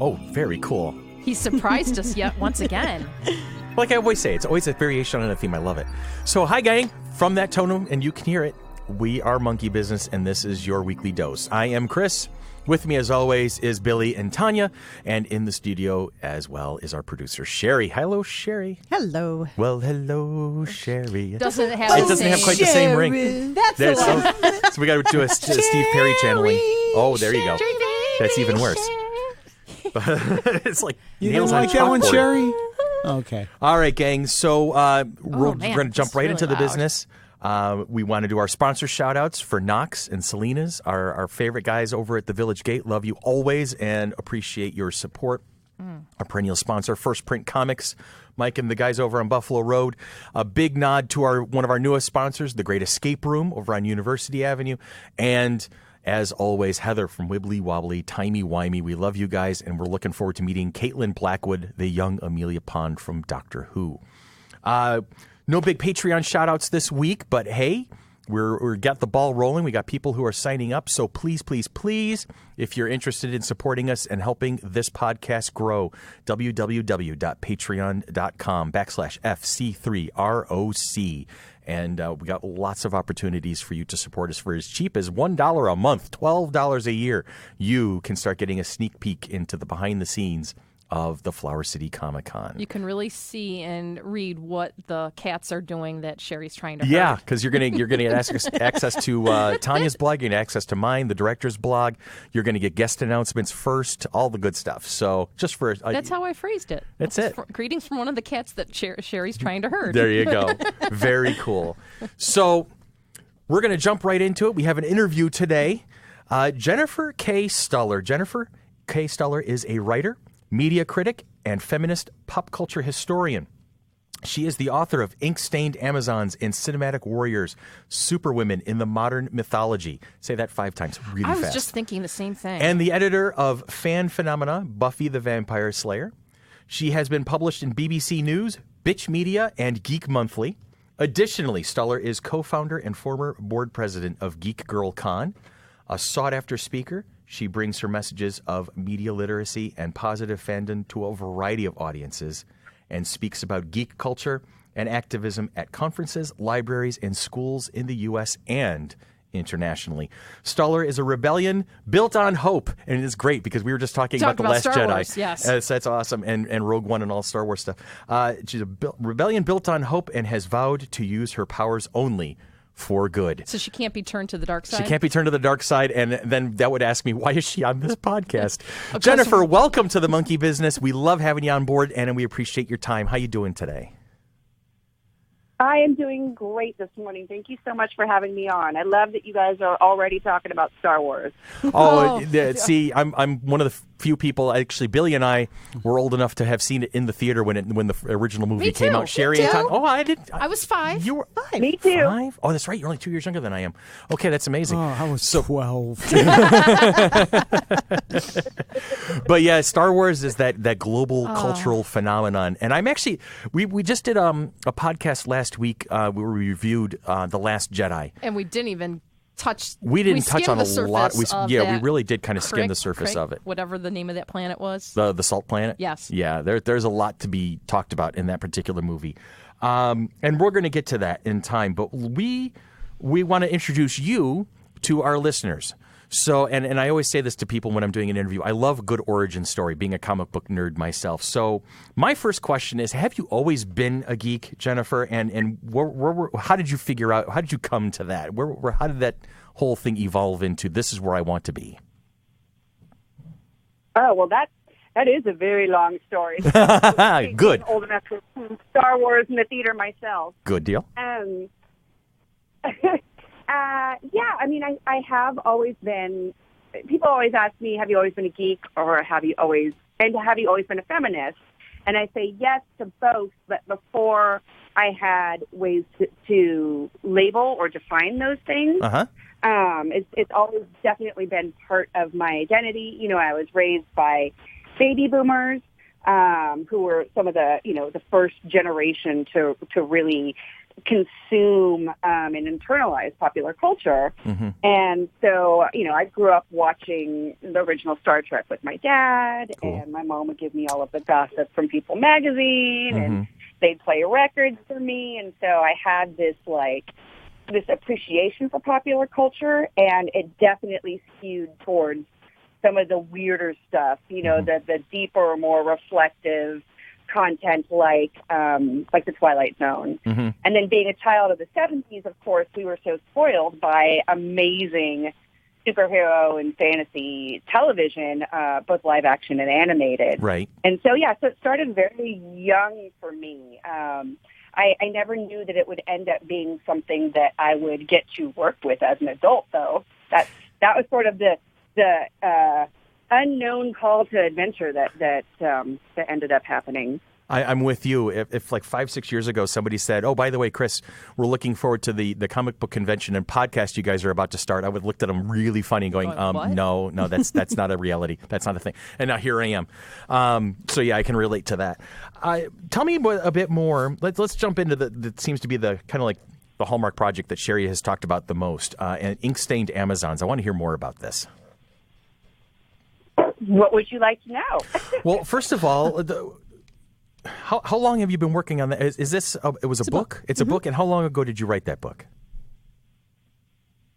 Oh, very cool. He surprised us yet once again. Like I always say, it's always a variation on a theme. I love it. So, hi, gang. From that tone, and you can hear it, we are Monkey Business, and this is your weekly dose. I am Chris. With me, as always, is Billy and Tanya. And in the studio, as well, is our producer, Sherry. Hello, Sherry. Hello. Well, hello, Sherry. It doesn't have quite the same ring. That's the one. So we got to do a Steve Perry channeling. Oh, there you go. That's even worse. It's like You nails don't on like that one, chalkboard. Sherry? Okay. All right, gang. So we're man, going to jump it's right really into the loud. business. We want to do our sponsor shout-outs for Knox and Selena's, our favorite guys over at the Village Gate. Love you always and appreciate your support. Our perennial sponsor, First Print Comics, Mike and the guys over on Buffalo Road. A big nod to one of our newest sponsors, The Great Escape Room over on University Avenue. And as always, Heather from Wibbly Wobbly, Timey Wimey. We love you guys, and we're looking forward to meeting Caitlin Blackwood, the young Amelia Pond from Doctor Who. No big Patreon shout-outs this week, but hey, we're got the ball rolling. We got people who are signing up, so please, please, please, if you're interested in supporting us and helping this podcast grow, www.patreon.com/FC3ROC. And we got lots of opportunities for you to support us for as cheap as $1 a month, $12 a year. You can start getting a sneak peek into the behind the scenes of the Flower City Comic Con. You can really see and read what the cats are doing that Sherry's trying to Yeah, herd. because you're gonna get access to Tanya's blog, you're gonna get access to mine, the director's blog. You're gonna get guest announcements first, all the good stuff. So just for That's how I phrased it. That's it. Greetings from one of the cats that Sherry's trying to herd. There you go. Very cool. So we're gonna jump right into it. We have an interview today. Jennifer K. Stuller. Jennifer K. Stuller is a writer, media critic, and feminist pop culture historian. She is the author of Ink-Stained Amazons and Cinematic Warriors, Superwomen in the Modern Mythology. Say that 5 times really fast. I was just thinking the same thing. And the editor of Fan Phenomena, Buffy the Vampire Slayer. She has been published in BBC News, Bitch Media, and Geek Monthly. Additionally, Stuller is co-founder and former board president of Geek Girl Con, a sought-after speaker. She brings her messages of media literacy and positive fandom to a variety of audiences and speaks about geek culture and activism at conferences, libraries, and schools in the U.S. and internationally. Stuller is a rebellion built on hope, and it's great because we were just talking about The Last Star Jedi. Wars, yes. That's awesome, and Rogue One and all Star Wars stuff. She's a rebellion built on hope and has vowed to use her powers only for good. So she can't be turned to the dark side? She can't be turned to the dark side, and then that would ask me, why is she on this podcast? Jennifer, welcome to the Monkey Business. We love having you on board, and we appreciate your time. How you doing today? I am doing great this morning. Thank you so much for having me on. I love that you guys are already talking about Star Wars. See, I'm one of the few people. Actually, Billy and I were old enough to have seen it in the theater when the original movie Me came too. out. Sherry Me and Tom. too. Oh, I did. I was 5. You were 5. Me too. 5? Oh, that's right. You're only 2 years younger than I am. Okay, that's amazing. Oh, I was 12. But yeah, Star Wars is that global cultural phenomenon. And I'm actually, we just did a podcast last week where we reviewed The Last Jedi. And we didn't even touch. We didn't touch on a lot. We that really did kind of skim critic, the surface of it. Whatever the name of that planet was. The Salt Planet? Yes. Yeah, there's a lot to be talked about in that particular movie. And we're going to get to that in time. But we want to introduce you to our listeners. So, and I always say this to people when I'm doing an interview. I love a good origin story, being a comic book nerd myself. So my first question is, have you always been a geek, Jennifer? And how did you figure out, how did you come to that? How did that whole thing evolve into, this is where I want to be? Oh, well, that is a very long story. Good. I'm old enough to see Star Wars in the theater myself. Good deal. Yeah, I mean, I have always been, people always ask me, have you always been a geek or have you always been a feminist? And I say yes to both, but before I had ways to label or define those things, it's always definitely been part of my identity. You know, I was raised by baby boomers, who were some of the, the first generation to really consume and internalize popular culture. And so, I grew up watching the original Star Trek with my dad, and my mom would give me all of the gossip from People magazine, and they'd play records for me. And so I had this appreciation for popular culture, and it definitely skewed towards some of the weirder stuff, the deeper, more reflective content like the Twilight Zone. And then being a child of the 70s, of course, we were so spoiled by amazing superhero and fantasy television, both live action and animated. Right. And so, so it started very young for me. I never knew that it would end up being something that I would get to work with as an adult, though. That was sort of the unknown call to adventure that ended up happening. I'm with you. If like 5-6 years ago somebody said, "Oh, by the way, Chris, we're looking forward to the comic book convention and podcast you guys are about to start," I would have looked at them really funny, going, "No, that's not a reality. That's not a thing." And now here I am. So yeah, I can relate to that. Tell me a bit more. Let's jump into that seems to be the kind of like the hallmark project that Sherry has talked about the most, and ink-stained Amazons. I want to hear more about this. What would you like to know? Well, first of all, how long have you been working on that? Is this it was a book? It's a book, and how long ago did you write that book?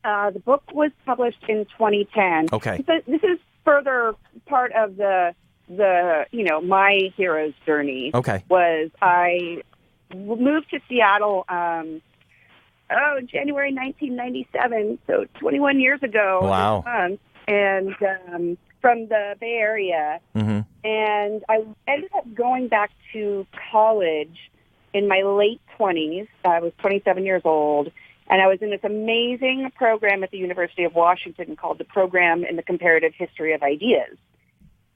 The book was published in 2010. Okay. So this is further part of the my hero's journey. Okay. Was I moved to Seattle January 1997, so 21 years ago. Wow. This month, and from the Bay Area. And I ended up going back to college in my late 20s. I was 27 years old, and I was in this amazing program at the University of Washington called the Program in the Comparative History of Ideas.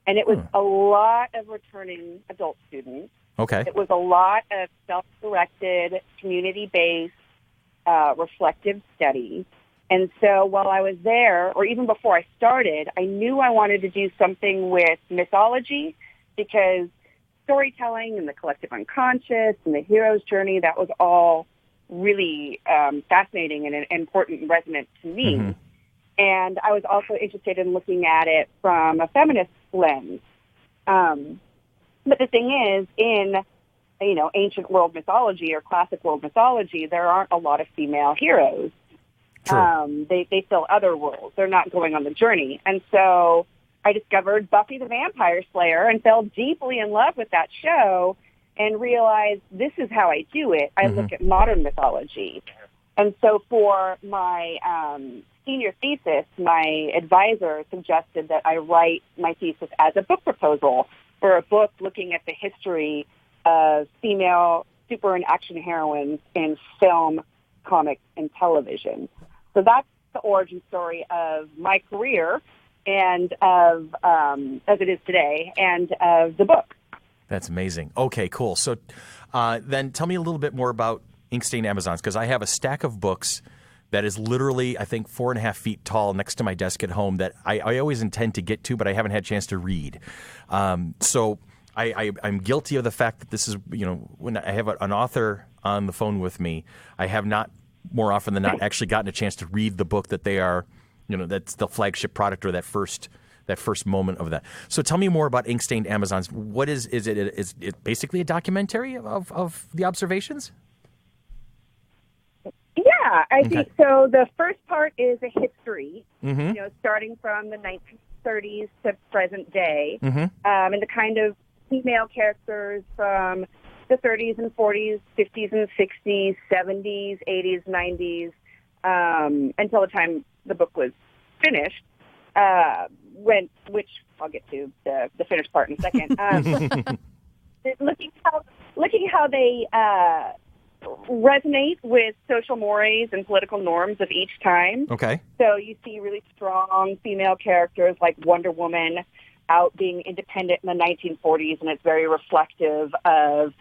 And it was a lot of returning adult students. Okay. It was a lot of self-directed, community-based, reflective study. And so while I was there, or even before I started, I knew I wanted to do something with mythology, because storytelling and the collective unconscious and the hero's journey, that was all really fascinating and important and resonant to me. And I was also interested in looking at it from a feminist lens. But the thing is, in ancient world mythology or classic world mythology, there aren't a lot of female heroes. They fill other worlds. They're not going on the journey. And so I discovered Buffy the Vampire Slayer and fell deeply in love with that show and realized this is how I do it. I look at modern mythology. And so for my senior thesis, my advisor suggested that I write my thesis as a book proposal for a book looking at the history of female super and action heroines in film, comics, and television. So that's the origin story of my career and of, as it is today, and of the book. That's amazing. Okay, cool. So then tell me a little bit more about ink-stained Amazons, because I have a stack of books that is literally, I think, 4.5 feet tall next to my desk at home that I always intend to get to, but I haven't had a chance to read. So I'm guilty of the fact that this is, when I have an author on the phone with me, I have not, more often than not, actually gotten a chance to read the book that they are, that's the flagship product or that first moment of that. So tell me more about ink-stained Amazons. What is it? Is it basically a documentary of the observations? Yeah, I think so. The first part is a history, starting from the 1930s to present day, and the kind of female characters from the 30s and 40s, 50s and 60s, 70s, 80s, 90s, until the time the book was finished, which I'll get to the finished part in a second. Looking how they resonate with social mores and political norms of each time. Okay. So you see really strong female characters like Wonder Woman out being independent in the 1940s, and it's very reflective of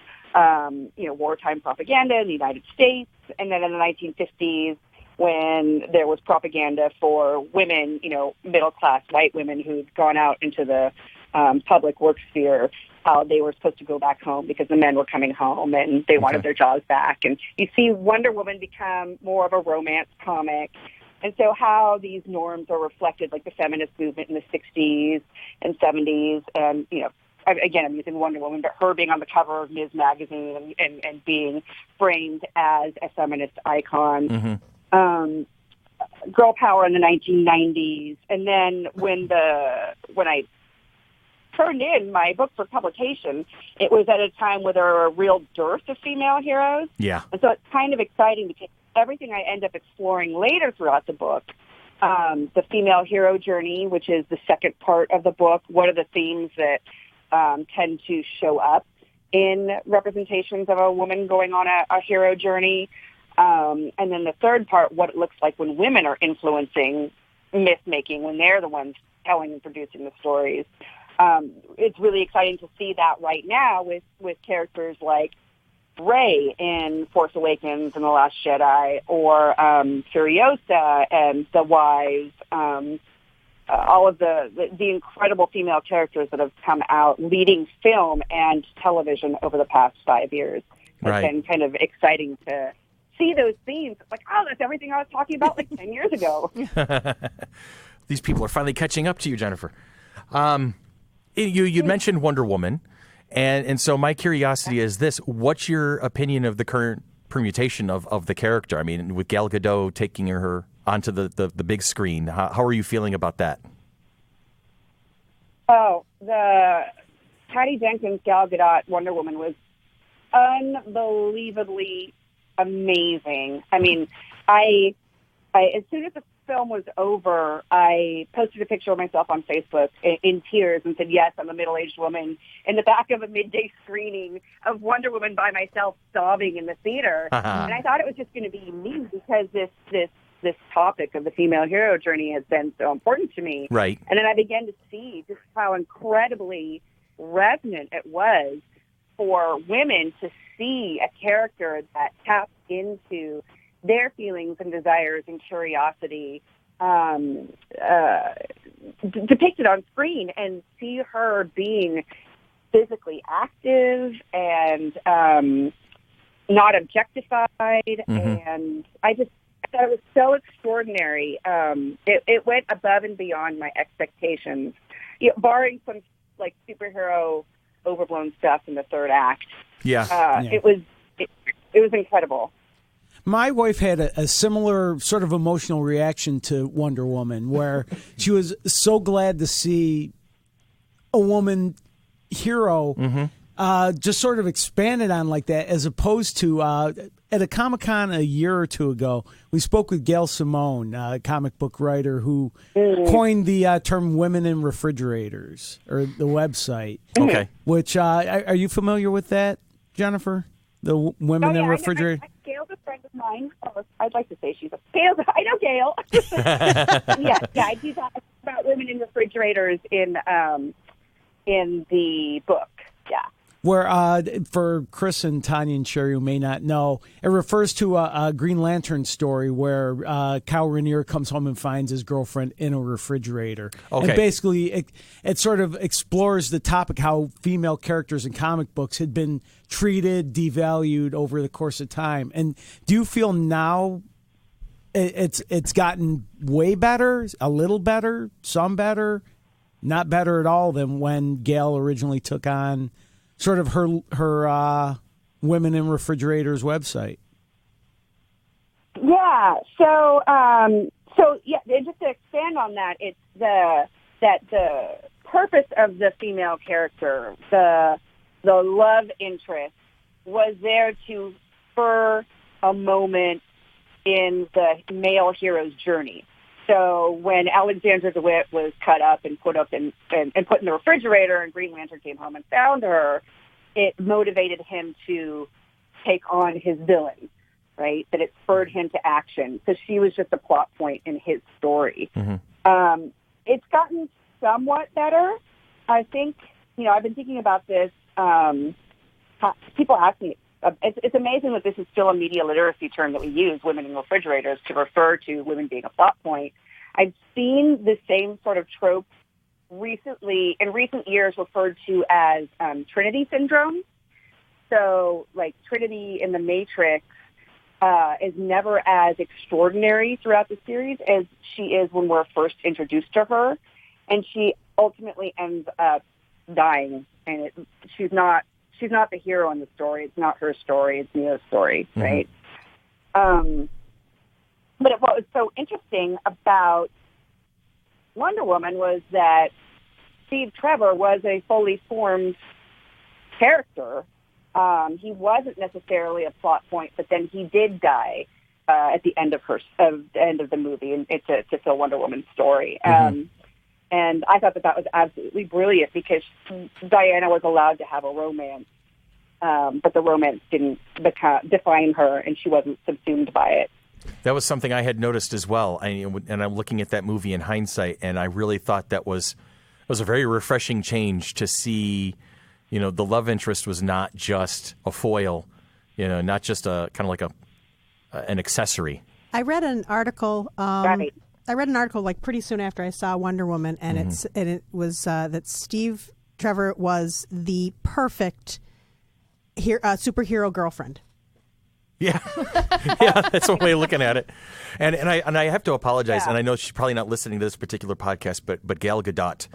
wartime propaganda in the United States. And then in the 1950s, when there was propaganda for women, middle-class white women who'd gone out into the public work sphere, how they were supposed to go back home because the men were coming home and they wanted their jobs back. And you see Wonder Woman become more of a romance comic. And so how these norms are reflected, like the feminist movement in the 60s and 70s. And, again, I'm using Wonder Woman, but her being on the cover of Ms. Magazine and being framed as a feminist icon. Girl power in the 1990s. And then when I turned in my book for publication, it was at a time where there were a real dearth of female heroes. Yeah. And so it's kind of exciting because everything I end up exploring later throughout the book, the female hero journey, which is the second part of the book, what are the themes that tend to show up in representations of a woman going on a hero journey. And then the third part, what it looks like when women are influencing myth-making, when they're the ones telling and producing the stories. It's really exciting to see that right now with characters like Rey in Force Awakens and The Last Jedi, or Furiosa and The Wise, all of the incredible female characters that have come out leading film and television over the past 5 years. It's been kind of exciting to see those themes. It's like, oh, that's everything I was talking about like 10 years ago. These people are finally catching up to you, Jennifer. You mentioned Wonder Woman, and so my curiosity is this: what's your opinion of the current permutation of the character? I mean, with Gal Gadot taking her onto the big screen, how are you feeling about that? Oh, the Patty Jenkins Gal Gadot Wonder Woman was unbelievably amazing. I mean, I as soon as the film was over, I posted a picture of myself on Facebook in tears and said, yes, I'm a middle-aged woman in the back of a midday screening of Wonder Woman by myself, sobbing in the theater. And I thought it was just going to be me because this topic of the female hero journey has been so important to me. Right. And then I began to see just how incredibly resonant it was for women to see a character that taps into their feelings and desires and curiosity depicted on screen, and see her being physically active and not objectified. And I thought it was so extraordinary. It went above and beyond my expectations, barring some like superhero overblown stuff in the third act. It was incredible. My wife had a similar sort of emotional reaction to Wonder Woman, where she was so glad to see a woman hero just sort of expanded on like that, as opposed to at a Comic-Con a year or two ago, we spoke with Gail Simone, a comic book writer who coined the term women in refrigerators, or the website. Okay. Which, are you familiar with that, Jennifer? The women in refrigerators? Gail's a friend of mine. I'd like to say she's a Gail. I know Gail. yeah, I do talk about women in refrigerators in the book. Yeah. Where, for Chris and Tanya and Sherry who may not know, it refers to a Green Lantern story where Kal Rayner comes home and finds his girlfriend in a refrigerator. Okay. And basically, it sort of explores the topic how female characters in comic books had been treated, devalued over the course of time. And do you feel now it's gotten way better, a little better, some better, not better at all than when Gail originally took on sort of her Women in Refrigerators website? Yeah. So yeah, just to expand on that, it's the purpose of the female character, the love interest, was there to spur a moment in the male hero's journey. So when Alexandra DeWitt was cut up and put in the refrigerator, and Green Lantern came home and found her, it motivated him to take on his villain, right? That it spurred him to action. So she was just a plot point in his story. It's gotten somewhat better. I think, I've been thinking about this. People ask me, it's amazing that this is still a media literacy term that we use, women in refrigerators, to refer to women being a plot point. I've seen the same sort of trope in recent years referred to as Trinity syndrome. So, like, Trinity in The Matrix is never as extraordinary throughout the series as she is when we're first introduced to her, and she ultimately ends up dying. And she's not the hero in the story. It's not her story. It's Neo's story, right? But what was so interesting about Wonder Woman was that Steve Trevor was a fully formed character. He wasn't necessarily a plot point, but then he did die at the end of the movie, and to fill Wonder Woman's story. And I thought that was absolutely brilliant because Diana was allowed to have a romance, but the romance didn't define her, and she wasn't subsumed by it. That was something I had noticed as well. And I'm looking at that movie in hindsight, and I really thought that was a very refreshing change to see. The love interest was not just a foil, not just a kind of like an accessory. I read an article. Right. I read an article like pretty soon after I saw Wonder Woman, and it was that Steve Trevor was the perfect superhero girlfriend. Yeah, yeah, that's one way of looking at it. And I have to apologize, and I know she's probably not listening to this particular podcast, but Gal Gadot.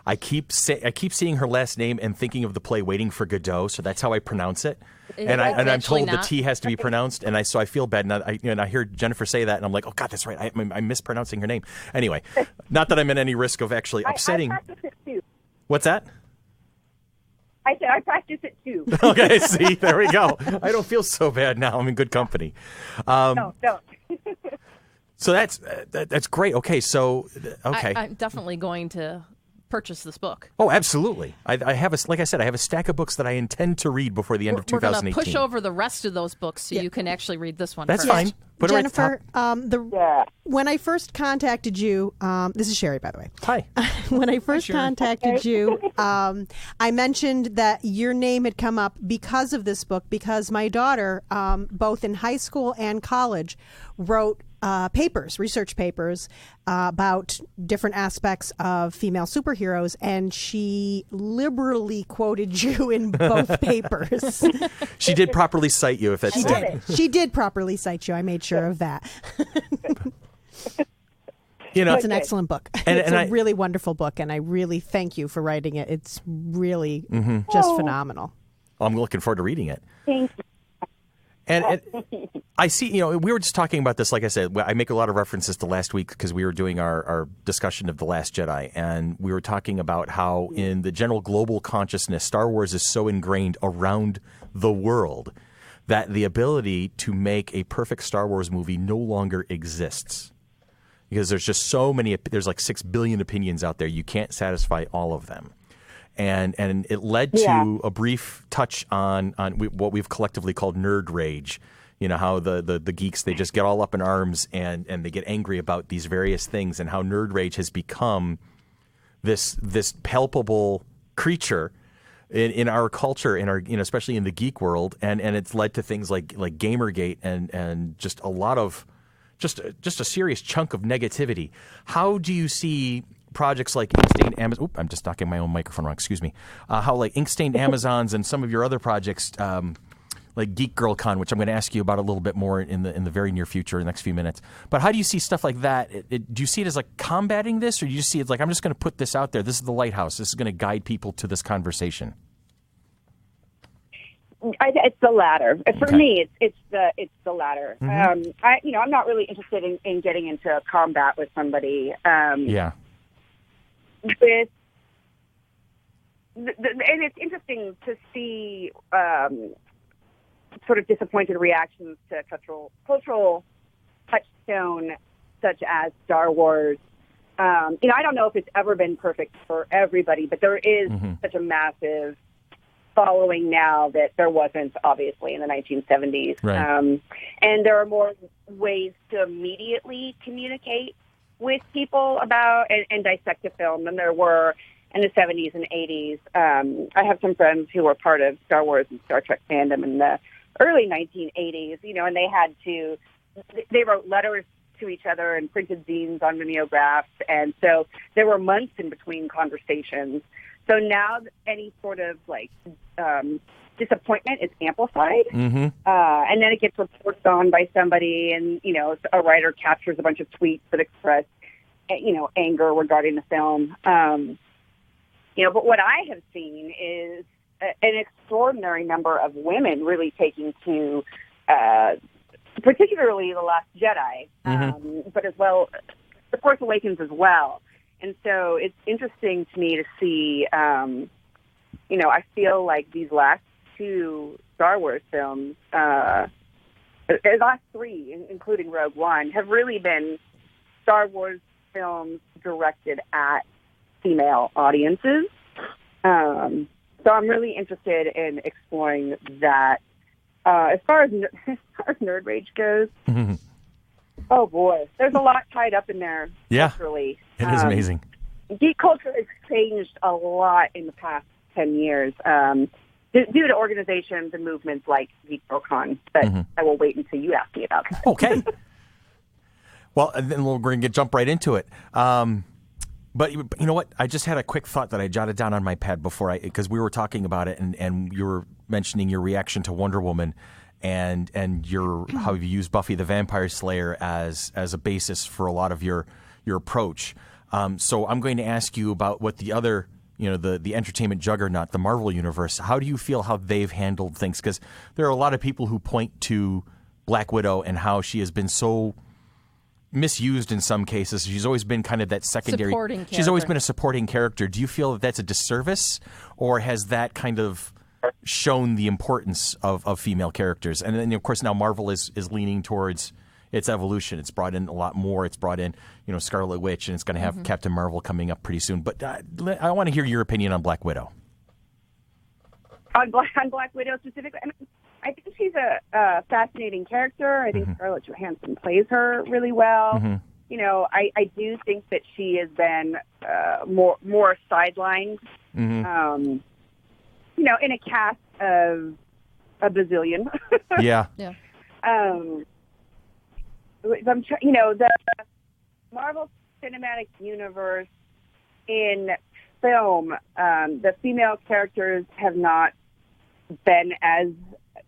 I keep seeing her last name and thinking of the play Waiting for Godot, so that's how I pronounce it. And I'm told the T has to be pronounced, and so I feel bad. And I hear Jennifer say that, and I'm like, oh God, that's right. I'm mispronouncing her name. Anyway, not that I'm in any risk of actually upsetting. I practice it too. What's that? I said I practice it too. Okay, see, there we go. I don't feel so bad now. I'm in good company. No, don't. So that's great. Okay, so I'm definitely going to purchase this book. Oh, absolutely. I have like I said, I have a stack of books that I intend to read before the end of 2018. We're going to push over the rest of those books so you can actually read this one That's first. fine. Put Jennifer, when I first contacted you, this is Sherry, by the way. Hi. When I first contacted you, I mentioned that your name had come up because of this book, because my daughter, both in high school and college, wrote research papers about different aspects of female superheroes, and she liberally quoted you in both papers. She did properly cite you, if that's She did properly cite you. I made sure of that. It's an excellent book. It's a really wonderful book, and I really thank you for writing it. It's really just phenomenal. I'm looking forward to reading it. Thank you. And I see, we were just talking about this. Like I said, I make a lot of references to last week because we were doing our discussion of The Last Jedi. And we were talking about how in the general global consciousness, Star Wars is so ingrained around the world that the ability to make a perfect Star Wars movie no longer exists. Because there's just so many, there's like 6 billion opinions out there. You can't satisfy all of them. And it led to a brief touch on what we've collectively called nerd rage. How the geeks, they just get all up in arms and they get angry about these various things, and how nerd rage has become this palpable creature in our culture, in our especially in the geek world, and it's led to things like Gamergate and just a lot of just a serious chunk of negativity. How do you see projects like Inkstained Amazon? Oop, I'm just knocking my own microphone wrong. Excuse me. How like Inkstained Amazons and some of your other projects, like Geek Girl Con, which I'm going to ask you about a little bit more in the very near future, in the next few minutes. But how do you see stuff like that? Do you see it as like combating this, or do you see it like, I'm just going to put this out there? This is the lighthouse. This is going to guide people to this conversation. It's the latter. For me, it's the latter. I'm not really interested in getting into a combat with somebody. And it's interesting to see sort of disappointed reactions to cultural touchstone such as Star Wars. I don't know if it's ever been perfect for everybody, but there is such a massive following now that there wasn't, obviously, in the 1970s. Right. And there are more ways to immediately communicate with people about and dissect a film than there were in the 70s and 80s. I have some friends who were part of Star Wars and Star Trek fandom in the early 1980s, and they wrote letters to each other and printed zines on mimeographs. And so there were months in between conversations. So now any sort of disappointment is amplified. And then it gets reported on by somebody, and, a writer captures a bunch of tweets that express, anger regarding the film. But what I have seen is an extraordinary number of women really taking to, particularly The Last Jedi, but as well, The Force Awakens as well. And so it's interesting to me to see, I feel like these last two Star Wars films, the last three, including Rogue One, have really been Star Wars films directed at female audiences. So I'm really interested in exploring that. As far as nerd rage goes, oh boy, there's a lot tied up in there. Yeah, culturally. It is amazing. Geek culture has changed a lot in the past 10 years due to organizations and movements like Geek Girl Con. But I will wait until you ask me about that. Okay. Well, and then we're going to jump right into it. But you know what? I just had a quick thought that I jotted down on my pad because we were talking about it, and you were mentioning your reaction to Wonder Woman, and how you use Buffy the Vampire Slayer as a basis for a lot of your approach. So I'm going to ask you about what the other, the entertainment juggernaut, the Marvel Universe. How do you feel how they've handled things? Because there are a lot of people who point to Black Widow and how she has been so misused in some cases. She's always been kind of that secondary. She's always been a supporting character. Do you feel that that's a disservice, or has that kind of shown the importance of female characters? And then, of course, now Marvel is leaning towards its evolution. It's brought in a lot more. It's brought in, Scarlet Witch, and it's going to have Captain Marvel coming up pretty soon. But I want to hear your opinion on Black Widow. On Black Widow specifically, I think she's a fascinating character. I think Scarlett Johansson plays her really well. I do think that she has been more sidelined. In a cast of a bazillion. Yeah. The Marvel Cinematic Universe in film, the female characters have not been as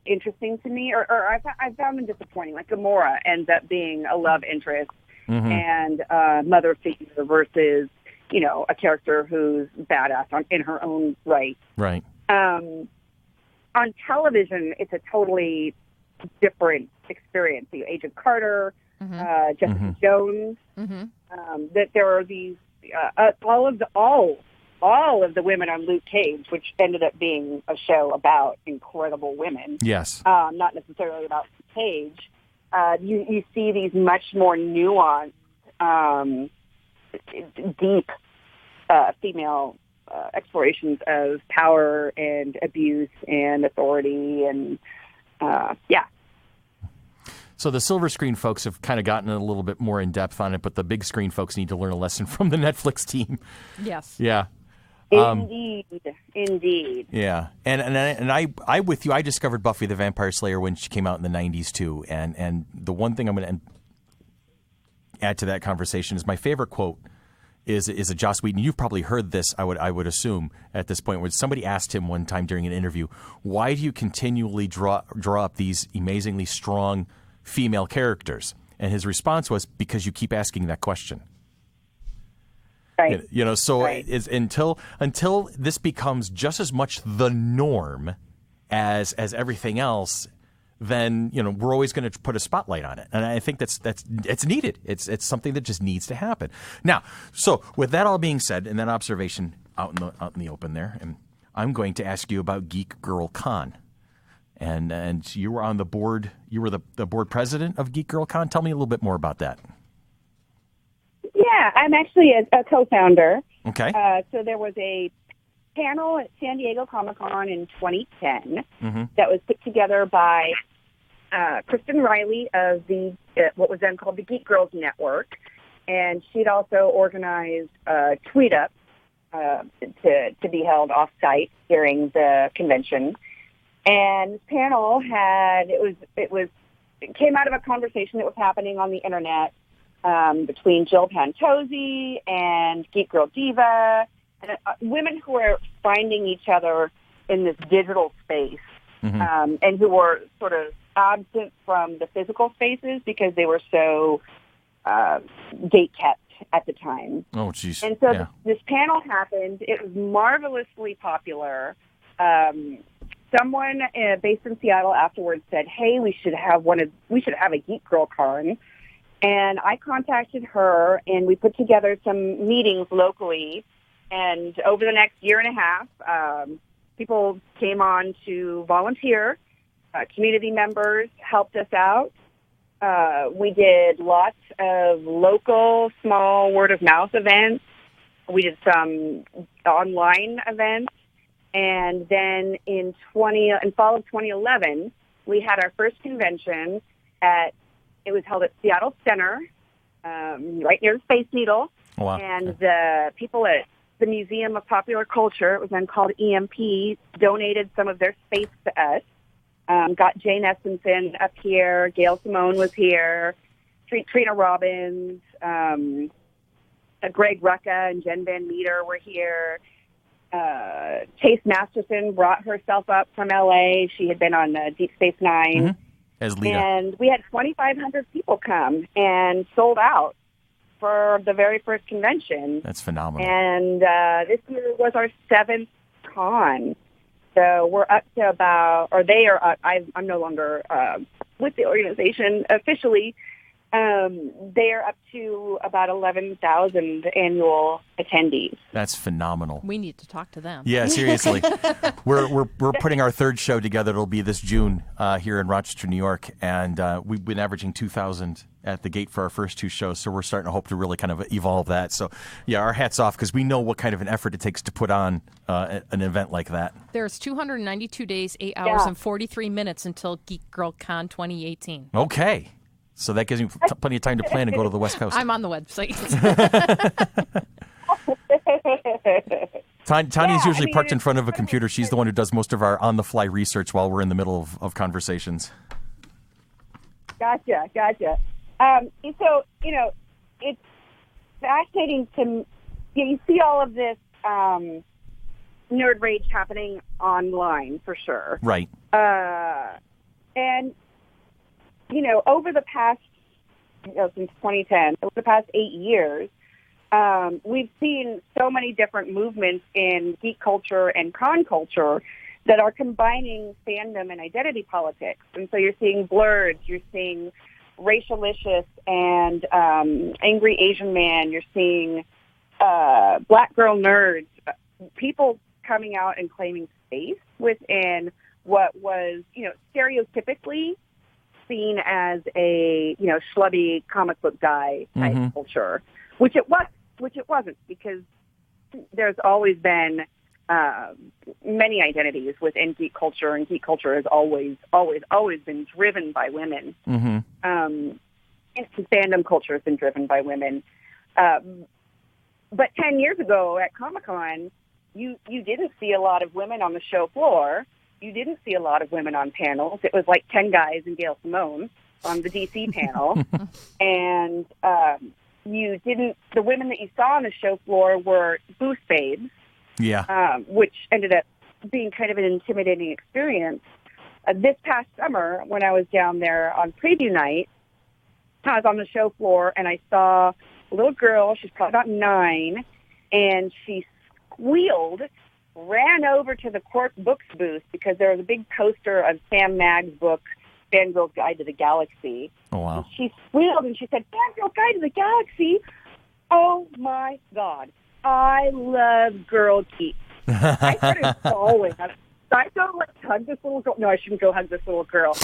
interesting to me, or I found them disappointing. Like Gamora ends up being a love interest and mother figure versus, a character who's badass in her own right. Right. On television, it's a totally different experience. Agent Carter, Jessica Jones. That there are these all of the women on Luke Cage, which ended up being a show about incredible women. Yes. Not necessarily about Cage. You see these much more nuanced, deep female explorations of power and abuse and authority and So the silver screen folks have kind of gotten a little bit more in depth on it, but the big screen folks need to learn a lesson from the Netflix team. Yes. Yeah. Indeed. Yeah. And I with you, I discovered Buffy the Vampire Slayer when she came out in the 90s too. And the one thing I'm going to add to that conversation is my favorite quote is a Joss Whedon. You've probably heard this, I would assume, at this point, where somebody asked him one time during an interview, why do you continually draw up these amazingly strong female characters? And his response was, because you keep asking that question. Right. So right. It's until this becomes just as much the norm as everything else, then we're always going to put a spotlight on it, and I think that's it's needed. It's something that just needs to happen. Now, so with that all being said, and that observation out in the open there, and I'm going to ask you about Geek Girl Con, and you were on the board. You were the board president of Geek Girl Con. Tell me a little bit more about that. Yeah, I'm actually a co-founder. Okay. So there was a panel at San Diego Comic-Con in 2010 that was put together by Kristen Riley of the what was then called the Geek Girls Network, and she'd also organized a tweet up to be held off-site during the convention. And this panel it came out of a conversation that was happening on the internet between Jill Pantozzi and Geek Girl Diva, and women who are finding each other in this digital space, and who were sort of absent from the physical spaces because they were so gate kept at the time. Oh, geez. And so this panel happened. It was marvelously popular. Someone based in Seattle afterwards said, "Hey, we should have a Geek Girl Con." And I contacted her, and we put together some meetings locally. And over the next year and a half, people came on to volunteer. Community members helped us out. We did lots of local, small word-of-mouth events. We did some online events. And then in fall of 2011, we had our first convention it was held at Seattle Center, right near the Space Needle. Oh, wow. And the people at the Museum of Popular Culture, it was then called EMP, donated some of their space to us. Got Jane Espenson up here. Gail Simone was here. Trina Robbins, Greg Rucka and Jen Van Meter were here. Chase Masterson brought herself up from L.A. She had been on Deep Space Nine. As Lita. And we had 2,500 people come and sold out for the very first convention. That's phenomenal. And this year was our 7th con. So we're up to I'm no longer with the organization officially. They are up to about 11,000 annual attendees. That's phenomenal. We need to talk to them. Yeah, seriously. We're putting our third show together. It'll be this June here in Rochester, New York, and we've been averaging 2,000 at the gate for our first 2 shows, so we're starting to hope to really kind of evolve that. So, yeah, our hats off, because we know what kind of an effort it takes to put on an event like that. There's 292 days, 8 hours, and 43 minutes until Geek Girl Con 2018. Okay. So that gives me plenty of time to plan and go to the West Coast. I'm on the website. Tanya's usually parked in front of a computer. She's the one who does most of our on-the-fly research while we're in the middle of conversations. Gotcha. So, it's fascinating to you see all of this nerd rage happening online, for sure. Right. And over the past, since 2010, over the past 8 years, we've seen so many different movements in geek culture and con culture that are combining fandom and identity politics. And so you're seeing Blurred, you're seeing Racialicious and Angry Asian Man, you're seeing Black Girl Nerds, people coming out and claiming space within what was, stereotypically seen as a schlubby comic book guy type culture, which it wasn't, because there's always been many identities within geek culture, and geek culture has always been driven by women. And fandom culture has been driven by women. But 10 years ago at Comic-Con, you didn't see a lot of women on the show floor. You didn't see a lot of women on panels. It was like 10 guys and Gail Simone on the DC panel. And the women that you saw on the show floor were booth babes. Yeah. Which ended up being kind of an intimidating experience. This past summer, when I was down there on preview night, I was on the show floor and I saw a little girl. She's probably about 9, and she squealed, ran over to the Quark Books booth because there was a big poster of Sam Magg's book, Fangirl's Guide to the Galaxy. Oh, wow. And she squealed and she said, Fangirl's Guide to the Galaxy? Oh, my God. I love girl geek. I started bawling. I don't hug this little girl. No, I shouldn't go hug this little girl.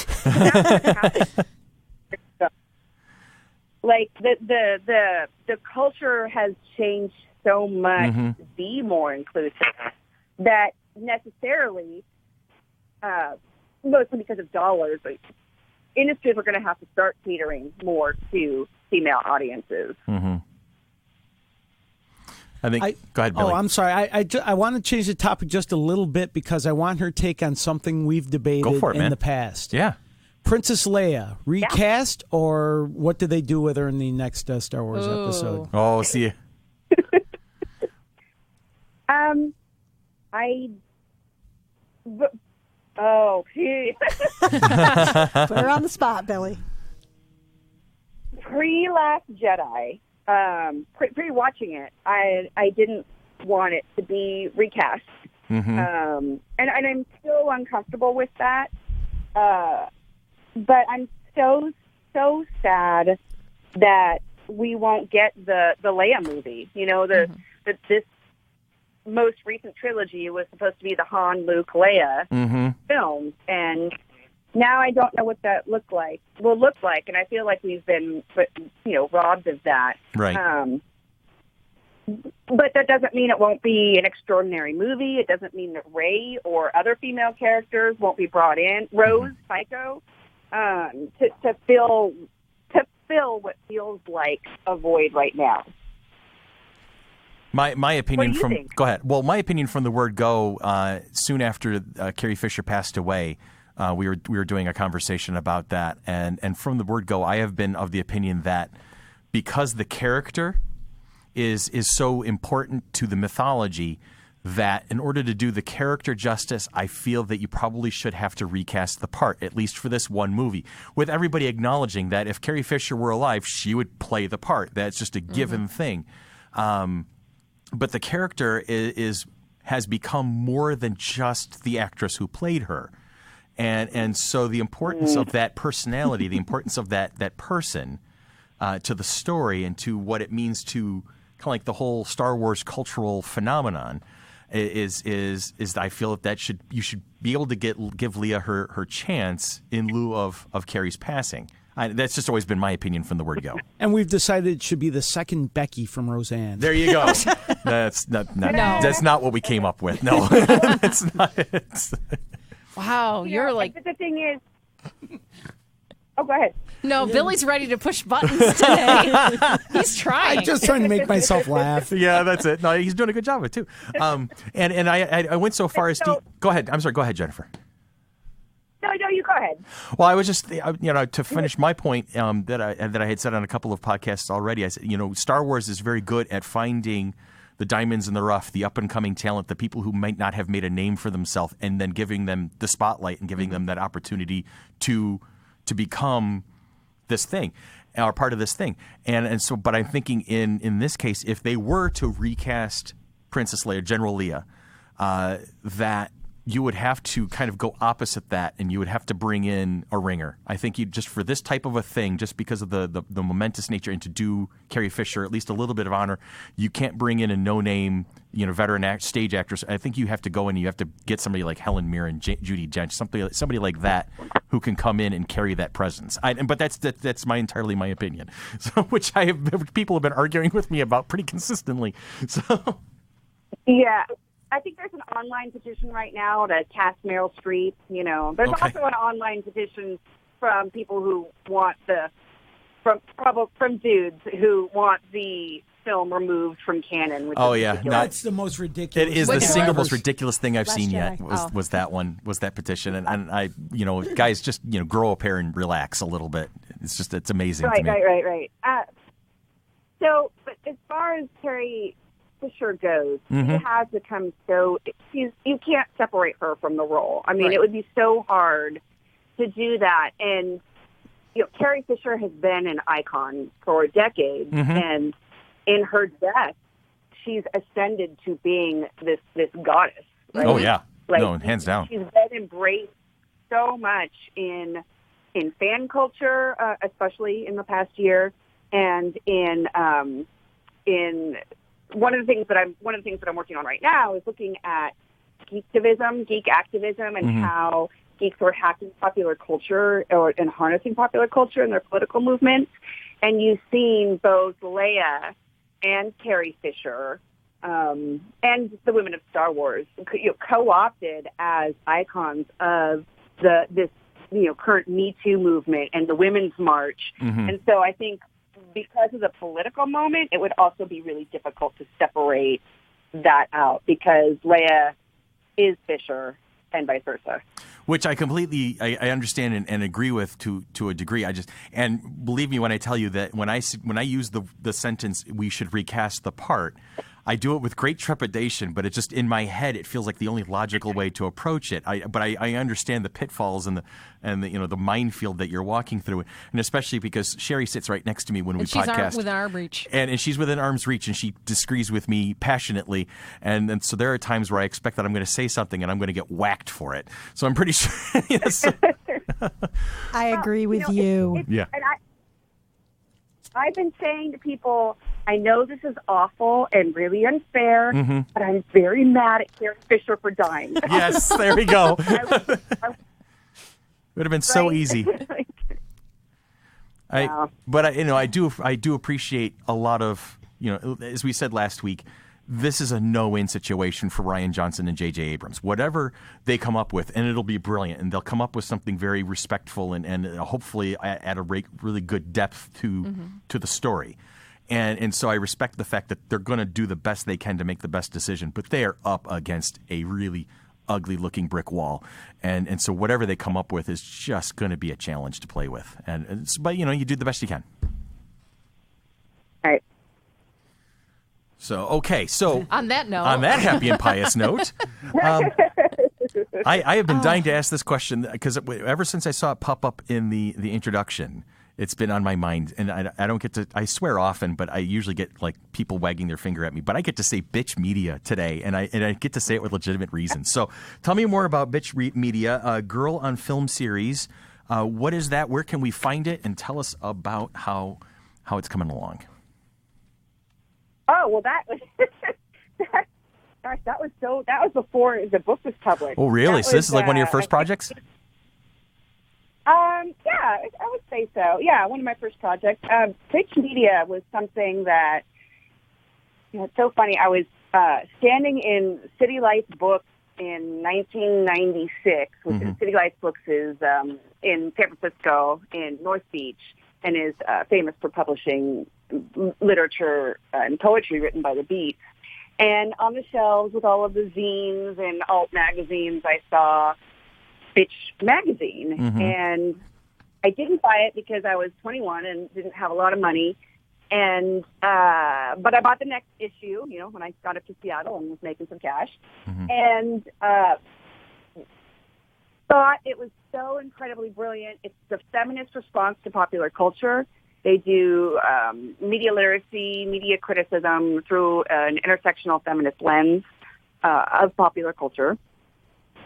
Like the culture has changed so much to be more inclusive that necessarily, mostly because of dollars, like, industries are going to have to start catering more to female audiences. I think. Go ahead, Billy. Oh, I'm sorry. I want to change the topic just a little bit because I want her take on something we've debated in the past. Yeah. Princess Leia, recast, or what did they do with her in the next Star Wars episode? Oh, see. Gee. Put her on the spot, Billy. Pre-Last Jedi, pre-watching it, I didn't want it to be recast. And I'm still uncomfortable with that. But I'm so sad that we won't get the Leia movie. You know, this most recent trilogy was supposed to be the Han, Luke, Leia films, and now I don't know what that will look like, and I feel like we've been, robbed of that. Right. But that doesn't mean it won't be an extraordinary movie. It doesn't mean that Rey or other female characters won't be brought in. Rose, Psycho, to fill what feels like a void right now. My opinion What do you think? Go ahead. Well, my opinion from the word go, soon after Carrie Fisher passed away, we were doing a conversation about that, and from the word go, I have been of the opinion that because the character is so important to the mythology, that in order to do the character justice, I feel that you probably should have to recast the part, at least for this one movie, with everybody acknowledging that if Carrie Fisher were alive, she would play the part. That's just a given thing. But the character has become more than just the actress who played her. And so the importance of that personality, the importance of that person to the story and to what it means to kind of like the whole Star Wars cultural phenomenon is I feel that you should be able to give Leah her chance in lieu of Carrie's passing. That's just always been my opinion from the word go. And we've decided it should be the second Becky from Roseanne. There you go. That's not what we came up with. No, that's not it. Wow, you're like... The thing is... Oh, go ahead. No, Billy's ready to push buttons today. He's trying. I'm just trying to make myself laugh. Yeah, that's it. No, he's doing a good job of it, too. And I went so far as... Go ahead. I'm sorry. Go ahead, Jennifer. No, you go ahead. Well, I was just, to finish my point that I had said on a couple of podcasts already. I said, Star Wars is very good at finding the diamonds in the rough, the up-and-coming talent, the people who might not have made a name for themselves, and then giving them the spotlight and giving them that opportunity to become this thing, or part of this thing. And so, but I'm thinking in this case, if they were to recast Princess Leia, General Leia, that you would have to kind of go opposite that, and you would have to bring in a ringer. I think you just for this type of a thing, just because of the momentous nature, and to do Carrie Fisher at least a little bit of honor, you can't bring in a no-name, veteran stage actress. I think you have to go in and you have to get somebody like Helen Mirren, Judi Dench, somebody like that who can come in and carry that presence. But that's entirely my opinion, so which people have been arguing with me about pretty consistently. So yeah. I think there's an online petition right now to cast Meryl Streep. There's also an online petition from people who want from dudes who want the film removed from canon. Which is ridiculous. That's the most ridiculous. It is the single most ridiculous thing I've seen yet. Was that petition? And I, guys, just grow a pair and relax a little bit. It's amazing to me. Right. So, but as far as Carrie Fisher goes, she has become you can't separate her from the role. I mean, It would be so hard to do that. And Carrie Fisher has been an icon for decades, and in her death, she's ascended to being this goddess. Right? Oh yeah, hands down. She's been embraced so much in fan culture, especially in the past year, and in one of the things that I'm working on right now is looking at geek activism, and how geeks were hacking popular culture and harnessing popular culture in their political movements. And you've seen both Leia and Carrie Fisher and the women of Star Wars co-opted as icons of this current Me Too movement and the Women's March. And so I think, because of the political moment, it would also be really difficult to separate that out, because Leia is Fisher and vice versa. Which I completely I understand and agree with to a degree. And believe me when I tell you that when I use the sentence "we should recast the part," I do it with great trepidation, but it just in my head it feels like the only logical way to approach it. But I understand the pitfalls and the minefield that you're walking through, and especially because Sherry sits right next to me when we podcast. She's within arm's reach, and she's within arm's reach, and she disagrees with me passionately, and so there are times where I expect that I'm going to say something and I'm going to get whacked for it. So I'm pretty sure. Yes. I agree with you. Yeah. And I've been saying to people, I know this is awful and really unfair, but I'm very mad at Carrie Fisher for dying. Yes, there we go. It would have been so easy. But I do appreciate a lot of, as we said last week, this is a no-win situation for Rian Johnson and J.J. Abrams. Whatever they come up with, and it'll be brilliant, and they'll come up with something very respectful and hopefully at a really good depth to the story. And so I respect the fact that they're going to do the best they can to make the best decision, but they are up against a really ugly-looking brick wall. And so whatever they come up with is just going to be a challenge to play with. But you do the best you can. All right. So, okay. So on that note, on that happy and pious note, I have been dying to ask this question because ever since I saw it pop up in the introduction, it's been on my mind, and I don't get to. I swear often, but I usually get like people wagging their finger at me. But I get to say "bitch media" today, and I get to say it with legitimate reason. So, tell me more about "bitch media," a Girl on Film series. What is that? Where can we find it? And tell us about how it's coming along. Oh well, that was that was before the book was published. Oh really? So this is like one of your first projects? Yeah, I would say so. Yeah, one of my first projects. Pitch Media was something that, it's so funny. I was standing in City Lights Books in 1996, which is City Lights Books is in San Francisco in North Beach and is famous for publishing literature and poetry written by the Beats. And on the shelves with all of the zines and alt magazines, I saw Bitch magazine, and I didn't buy it because I was 21 and didn't have a lot of money. And but I bought the next issue, when I got up to Seattle and was making some cash, and thought it was so incredibly brilliant. It's the feminist response to popular culture. They do media literacy, media criticism through an intersectional feminist lens of popular culture.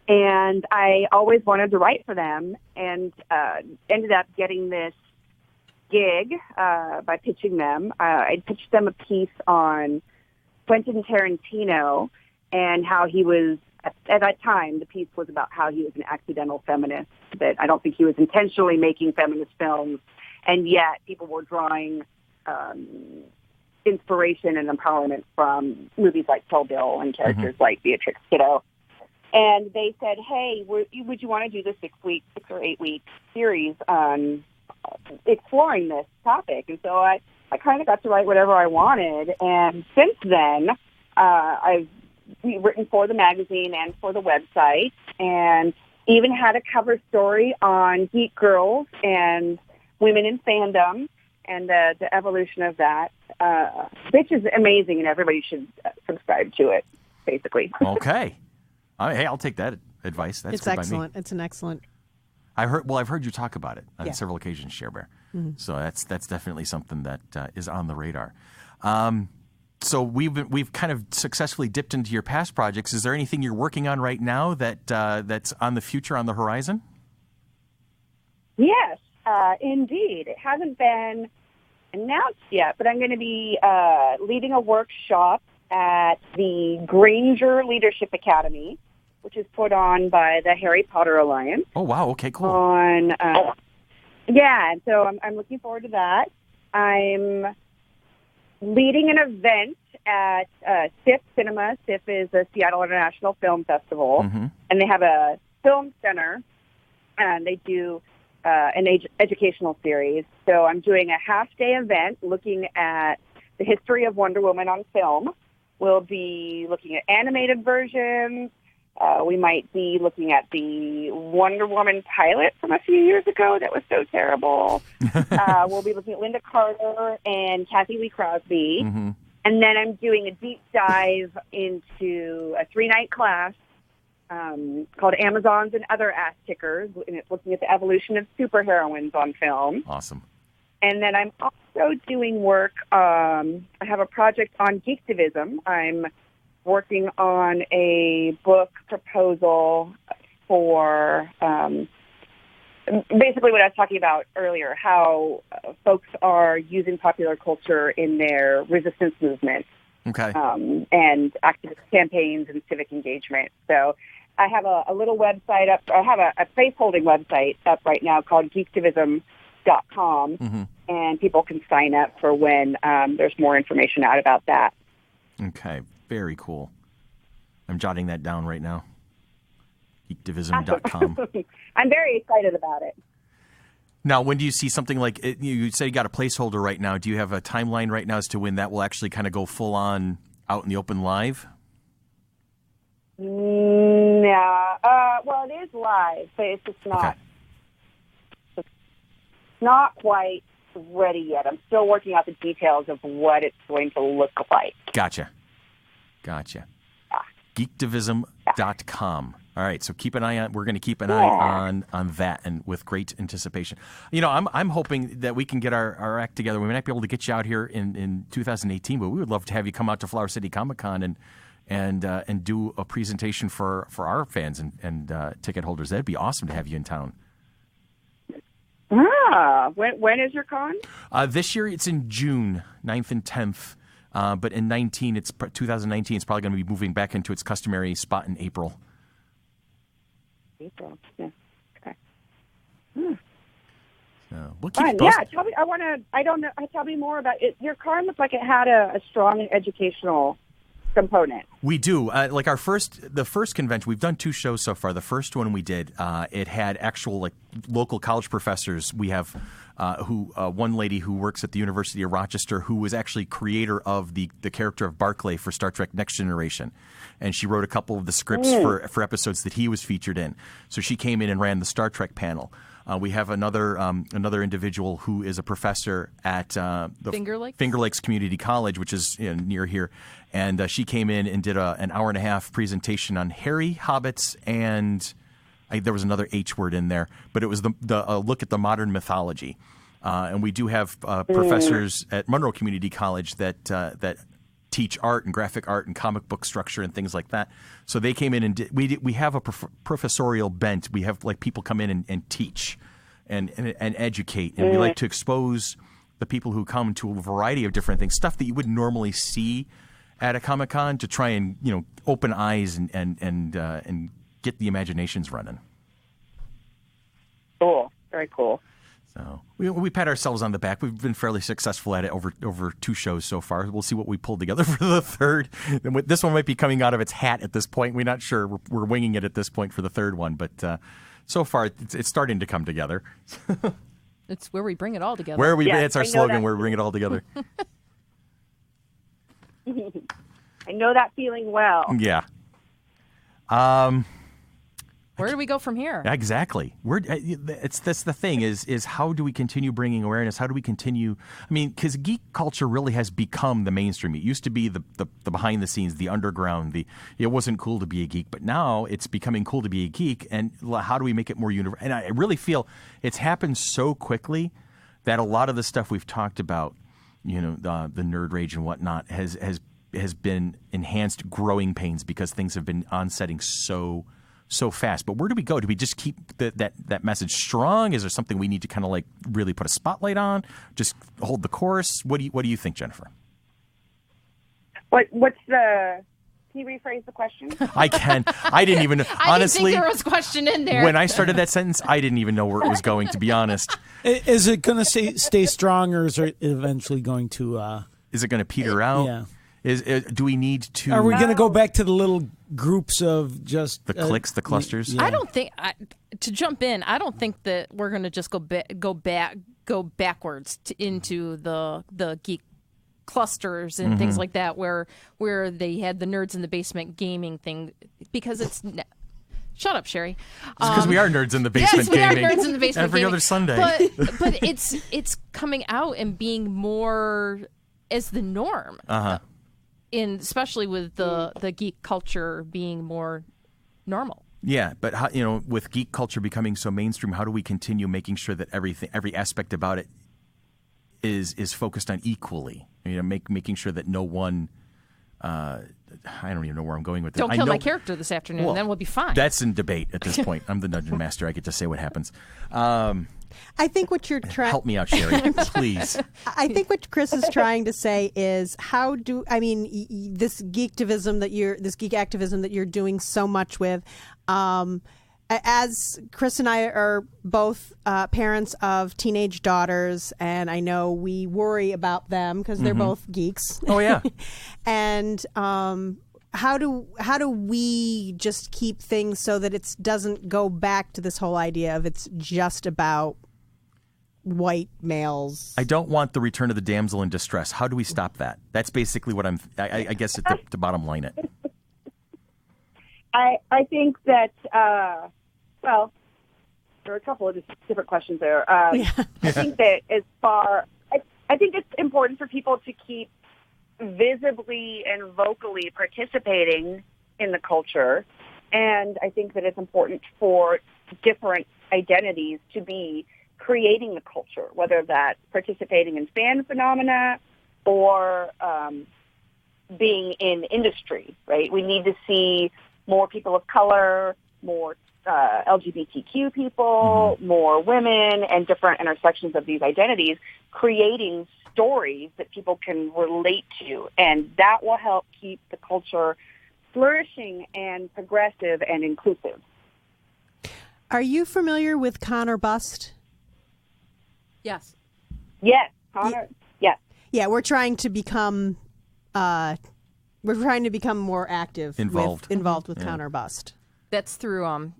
And I always wanted to write for them, and ended up getting this gig by pitching them. I pitched them a piece on Quentin Tarantino and how he was, at that time, the piece was about how he was an accidental feminist, that I don't think he was intentionally making feminist films, and yet people were drawing inspiration and empowerment from movies like Kill Bill and characters like Beatrix Kiddo. And they said, hey, would you want to do the 6 or 8 week series on exploring this topic? And so I kind of got to write whatever I wanted. And since then, I've written for the magazine and for the website, and even had a cover story on geek girls and women in fandom and the evolution of that. Which is amazing, and everybody should subscribe to it, basically. Okay. Hey, I'll take that advice. That's it's good excellent. By me. It's an excellent. I've heard you talk about it on several occasions, Cher Bear. So that's definitely something that is on the radar. So we've kind of successfully dipped into your past projects. Is there anything you're working on right now that's on the future, on the horizon? Yes, indeed. It hasn't been announced yet, but I'm going to be leading a workshop at the Granger Leadership Academy, which is put on by the Harry Potter Alliance. Oh, wow. Okay, cool. So I'm looking forward to that. I'm leading an event at SIF Cinema. SIF is the Seattle International Film Festival, and they have a film center, and they do an educational series. So I'm doing a half-day event looking at the history of Wonder Woman on film. We'll be looking at animated versions, We might be looking at the Wonder Woman pilot from a few years ago that was so terrible. We'll be looking at Linda Carter and Kathy Lee Crosby. Mm-hmm. And then I'm doing a deep dive into a 3-night class called Amazons and Other Ass Kickers, and it's looking at the evolution of superheroines on film. Awesome. And then I'm also doing work. I have a project on geektivism. I'm working on a book proposal for basically what I was talking about earlier, how folks are using popular culture in their resistance movement. Okay. And activist campaigns and civic engagement. So I have a little website up. I have a placeholding website up right now called geektivism.com, Mm-hmm. and people can sign up for when there's more information out about that. Okay. Very cool. I'm jotting that down right now. Geektivism.com. I'm very excited about it. Now, when do you see something like it, you say you got a placeholder right now? Do you have a timeline right now as to when that will actually kind of go full on out in the open live? No. Well, it is live, but it's just not. Okay. It's not quite ready yet. I'm still working out the details of what it's going to look like. Gotcha. Geektivism.com. All right, so keep an eye on. We're going to keep an eye on that, and with great anticipation. You know, I'm hoping that we can get our act together. We might not be able to get you out here in 2018, but we would love to have you come out to Flower City Comic Con and do a presentation for our fans and ticket holders. That'd be awesome to have you in town. When is your con? This year it's in June 9th and 10th, but in 2019 it's probably going to be moving back into its customary spot in April. April. Yeah. Okay. So we'll keep Fun. Yeah. Tell me. I don't know. Tell me more about it. Your con looked like it had a strong educational component. We do. Like the first convention, we've done 2 shows so far. The first one we did, it had actual like local college professors. We have one lady who works at the University of Rochester who was actually creator of the character of Barclay for Star Trek Next Generation. And she wrote a couple of the scripts for episodes that he was featured in. So she came in and ran the Star Trek panel. We have another individual who is a professor at the Finger Lakes Community College, which is near here. And she came in and did an hour-and-a-half presentation on Harry, hobbits, and there was another H word in there. But it was the look at the modern mythology. And we do have professors at Monroe Community College that teach art and graphic art and comic book structure and things like that. So they came in and we have a professorial bent. We have like people come in and teach and educate, and we like to expose the people who come to a variety of different things, stuff that you wouldn't normally see at a Comic-Con, to try and open eyes and get the imaginations running. Cool, very cool. So we pat ourselves on the back. We've been fairly successful at it over 2 shows so far. We'll see what we pull together for the third. This one might be coming out of its hat at this point. We're not sure. We're winging it at this point for the third one, but so far it's starting to come together. It's where we bring it all together. It's our slogan, where we bring it all together. I know that feeling well. Yeah. Where do we go from here? Exactly. That's the thing is how do we continue bringing awareness? How do we continue? I mean, because geek culture really has become the mainstream. It used to be the behind the scenes, the underground. It wasn't cool to be a geek, but now it's becoming cool to be a geek. And how do we make it more universal? And I really feel it's happened so quickly that a lot of the stuff we've talked about, the nerd rage and whatnot, has been enhanced growing pains because things have been onsetting so fast. But where do we go? Do we just keep that message strong? Is there something we need to kind of like really put a spotlight on? Just hold the course? What do you think, Jennifer? What's the? Can you rephrase the question? I can. I didn't even honestly. I didn't think there was a question in there. When I started that sentence, I didn't even know where it was going. To be honest, is it going to stay strong, or is it eventually going to? Is it going to peter out? Yeah. Do we need to? Are we going to go back to the little groups of just the cliques, the clusters? Yeah. I don't think to jump in. I don't think that we're going to just go backwards into the geek clusters and things like that, where they had the nerds in the basement gaming thing, because it's. Shut up, Sherry. Because we are nerds in the basement gaming. Yes, we are nerds in the basement every gaming. other Sunday. But it's coming out and being more as the norm. Especially with the geek culture being more normal. Yeah, but how, with geek culture becoming so mainstream, how do we continue making sure that every aspect about it is focused on equally? Making sure that no one. I don't even know where I'm going with this. Don't kill my character this afternoon, then we'll be fine. That's in debate at this point. I'm the dungeon master. I get to say what happens. I think what you're trying. Help me out, Sherry, please. I think what Chris is trying to say is this geek activism that you're doing so much with. As Chris and I are both parents of teenage daughters, and I know we worry about them because they're both geeks. Oh yeah. And how do we just keep things so that it doesn't go back to this whole idea of it's just about white males? I don't want the return of the damsel in distress. How do we stop that? That's basically what I guess to bottom line it. I think that, there are a couple of different questions there. I think that I think it's important for people to keep visibly and vocally participating in the culture. And I think that it's important for different identities to be creating the culture, whether that's participating in fan phenomena or being in industry, right? We need to see more people of color, more LGBTQ people, more women, and different intersections of these identities, creating stories that people can relate to. And that will help keep the culture flourishing and progressive and inclusive. Are you familiar with Con or Bust? Yes. Yes. Connor. Yes. Yeah, we're trying to become more active, involved with Con or Bust. That's through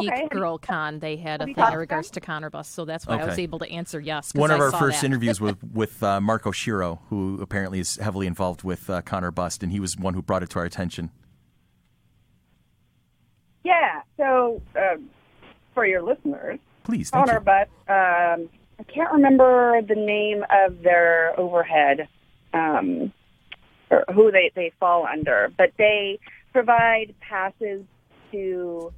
Geek Girl Con. They had a thing in regards to Con or Bust, so that's why I was able to answer yes. One of our first interviews with Marco Shiro, who apparently is heavily involved with Con or Bust, and he was one who brought it to our attention. Yeah. So for your listeners, please, Con or Bust. I can't remember the name of their overhead, or who they fall under, but they provide passes to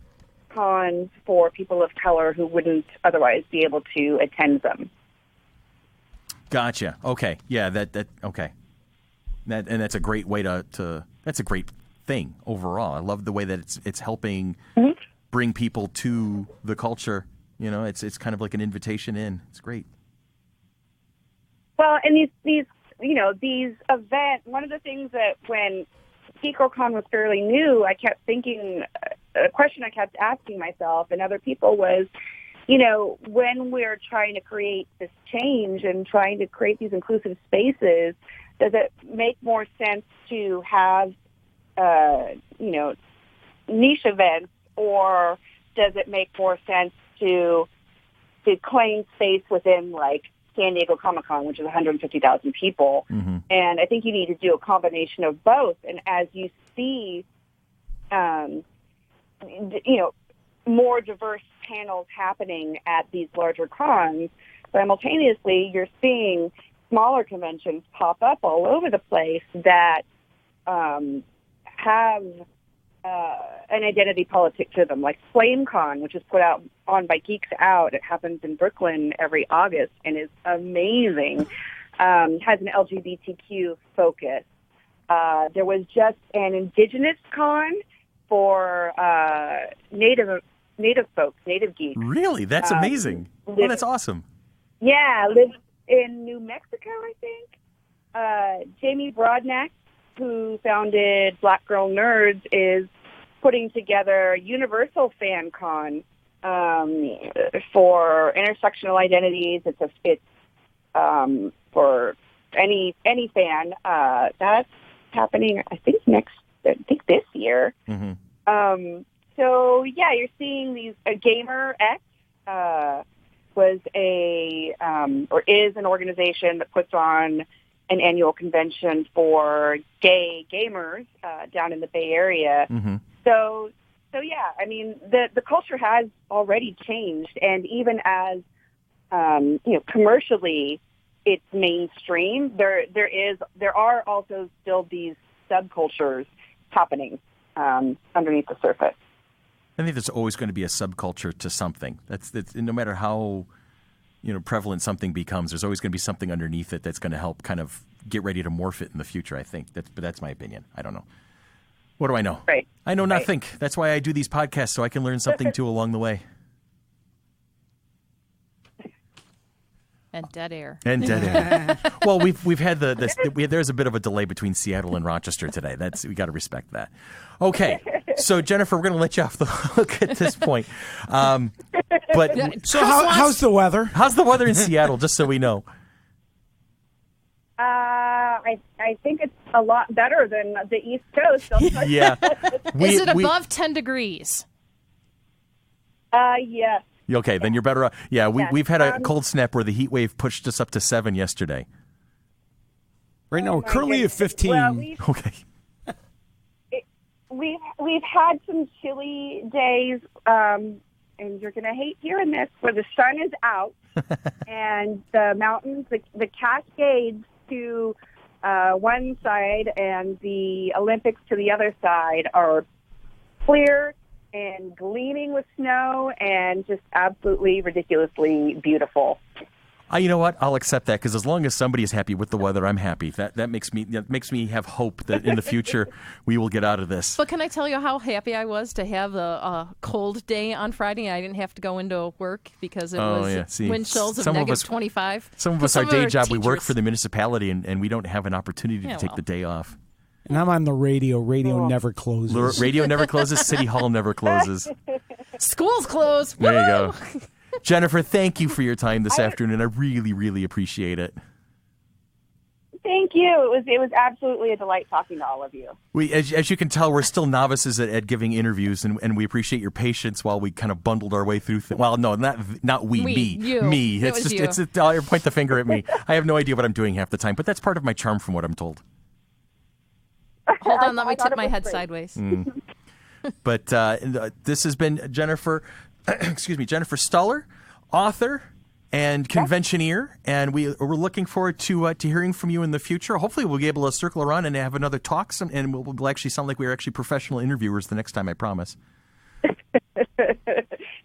cons for people of color who wouldn't otherwise be able to attend them. Gotcha. Okay. Yeah. Okay. That's a great way to. That's a great thing overall. I love the way that it's helping bring people to the culture. It's kind of like an invitation in. It's great. Well, and these events. One of the things that when GeekGirlCon was fairly new, I kept thinking, a question I kept asking myself and other people was, when we're trying to create this change and trying to create these inclusive spaces, does it make more sense to have, niche events, or does it make more sense to claim space within, like, San Diego Comic-Con, which is 150,000 people? And I think you need to do a combination of both. And as you see, more diverse panels happening at these larger cons, simultaneously you're seeing smaller conventions pop up all over the place that have an identity politic to them, like FlameCon, which is put on by Geeks Out. It happens in Brooklyn every August and is amazing. Has an LGBTQ focus. There was just an Indigenous con for Native folks, Native geeks. Really? That's amazing. That's awesome. Yeah, lives in New Mexico, I think. Jamie Broadnax, who founded Black Girl Nerds, is putting together Universal Fan Con for intersectional identities. It's for any fan. That's happening, I think this year. So yeah, you're seeing these. Gamer X was or is an organization that puts on an annual convention for gay gamers down in the Bay Area. Mm-hmm. So yeah, I mean, the culture has already changed, and even as commercially it's mainstream, there are also still these subcultures happening underneath the surface. I think there's always going to be a subculture to something. That's no matter how prevalent something becomes, there's always going to be something underneath it that's going to help kind of get ready to morph it in the future, I think. But that's my opinion. I don't know. What do I know? Right. I know nothing. That's why I do these podcasts, so I can learn something too along the way. And dead air. Well, we've had there's a bit of a delay between Seattle and Rochester today. We got to respect that. Okay, so Jennifer, we're going to let you off the hook at this point. But so how's the weather? How's the weather in Seattle? Just so we know. I think it's a lot better than the East Coast. Yeah. Is it above 10 degrees? Yes. Okay, then you're better off. Yeah, we've had a cold snap where the heat wave pushed us up to 7 yesterday. Right now, we're currently at 15. Well, okay. We've had some chilly days, and you're going to hate hearing this, where the sun is out and the mountains, the Cascades to one side and the Olympics to the other side are clear and gleaming with snow and just absolutely ridiculously beautiful. You know what? I'll accept that, because as long as somebody is happy with the weather, I'm happy. That makes me have hope that in the future we will get out of this. But can I tell you how happy I was to have a cold day on Friday? I didn't have to go into work because it was wind chills of negative 25. Some of us, our day job, we work for the municipality, and we don't have an opportunity to take the day off. And I'm on the radio. Radio never closes. Radio never closes. City Hall never closes. School's closed. There you go. Jennifer, thank you for your time this afternoon. I really, really appreciate it. Thank you. It was absolutely a delight talking to all of you. As you can tell, we're still novices at giving interviews, and we appreciate your patience while we kind of bundled our way through. Well, no, not we, me. You. Me. It's you. I'll point the finger at me. I have no idea what I'm doing half the time, but that's part of my charm, from what I'm told. Hold on, let me tip my head sideways. But this has been Jennifer. Jennifer Stuller, author and conventioneer, and we're looking forward to hearing from you in the future. Hopefully, we'll be able to circle around and have another talk, and we'll actually sound like we're actually professional interviewers the next time. I promise.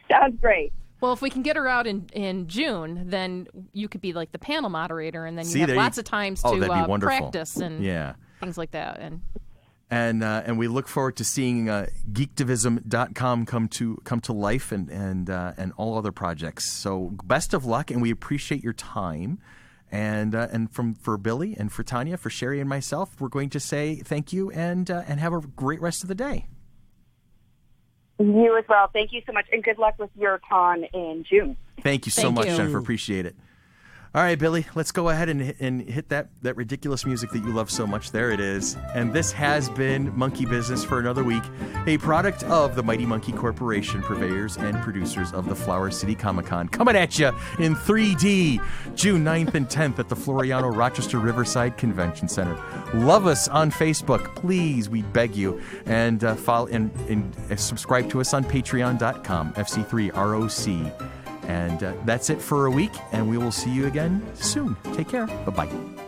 Sounds great. Well, if we can get her out in June, then you could be like the panel moderator, and then you have lots of times to practice and things like that. And we look forward to seeing geektivism.com come to life and all other projects. So best of luck, and we appreciate your time. And for Billy and for Tanya, for Sherry and myself, we're going to say thank you and have a great rest of the day. You as well. Thank you so much, and good luck with your con in June. Thank you so much, Jennifer. Appreciate it. All right, Billy, let's go ahead and hit that ridiculous music that you love so much. There it is. And this has been Monkey Business for another week, a product of the Mighty Monkey Corporation, purveyors and producers of the Flower City Comic-Con. Coming at you in 3D, June 9th and 10th at the Floriano Rochester Riverside Convention Center. Love us on Facebook, please, we beg you. And follow and subscribe to us on patreon.com, FC3ROC. And that's it for a week, and we will see you again soon. Take care. Bye-bye.